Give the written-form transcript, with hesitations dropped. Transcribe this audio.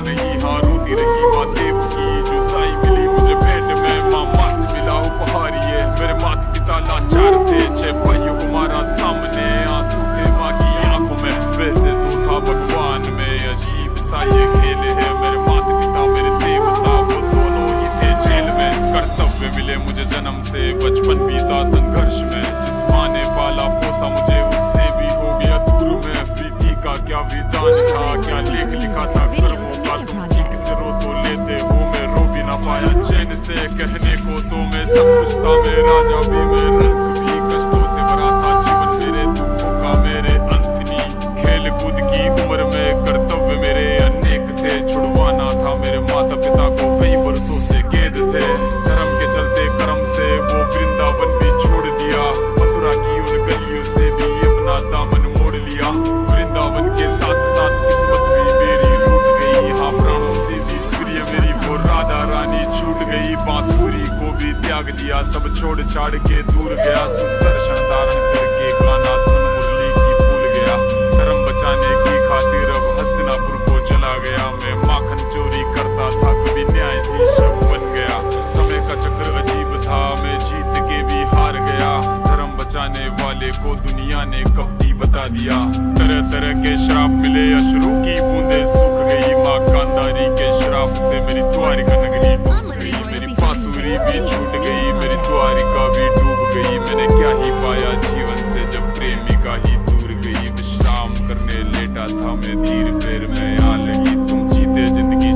नहीं, हाँ रोती रही माँ देव की जुदाई मिली मुझे भेंट में, मामा से मिला उपहार ये। मेरे माता पिता लाचार थे, 6 भाइयों को मारा सामने, आंसू थे माँ की आंखों में। वैसे तो था भगवान में, अजीब सा ये खेल है। मेरे माता पिता मेरे देवता, वो दोनों ही थे जेल में। कर्तव्य मिले मुझे जन्म से, बचपन बीता संघर्ष में। जिस माँ ने पाला पोसा मुझे, उससे भी हो गया दूर में। प्रीति का क्या विधान था, क्या लेख लिखा था कर्मों का, तुम ठीक से रो तो लेते हो, मैं रो भी ना पाया चैन से। कहने को तो मैं सब कुछ था, मैं राजा भी, मैं रंग भी, कष्टों से भरा था जीवन मेरे, दुखों का मेरे अंत नहीं। खेल कूद की उम्र में कर्तव्य मेरे अनेक थे, छुड़वाना था मेरे माता पिता को, कई बरसों से कैद थे। धर्म के चलते कर्म से वो वृंदावन भी छोड़ दिया, मथुरा की उन गलियों से भी अपना दामन मोड़ लिया। वृंदावन के साथ साथ किस्मत भी मेरी रूठ गई, हाँ प्राणों से भी प्रिय मेरी वो राधा रानी छूट गई। बांसुरी को भी त्याग दिया, सब छोड़ छाड़ के दूर गया। सुदर्शन धारण करके गाना धुन मुरली की भूल गया। धर्म बचाने की खातिर अब हस्तिनापुर को चला गया। मैं माखन चोरी करता था, कभी न्यायाधीश बन गया। समय का चक्र अजीब था, मैं जीत के भी हार गया। धर्म बचाने वाले को दुनिया ने कपटी बता दिया। तरह तरह के श्राप मिले, अश्रु की बूंदें सूख गई। माँ गांधारी के श्राप से मेरी द्वारिका नगरी डूब गई। मेरी बांसुरी भी छूट गई, मेरी द्वारिका भी डूब गई। मैंने क्या ही पाया जीवन से, जब प्रेमिका ही दूर गई। विश्राम करने लेटा था मैं, धीर पैर में आ लगी तुम, जीते जिंदगी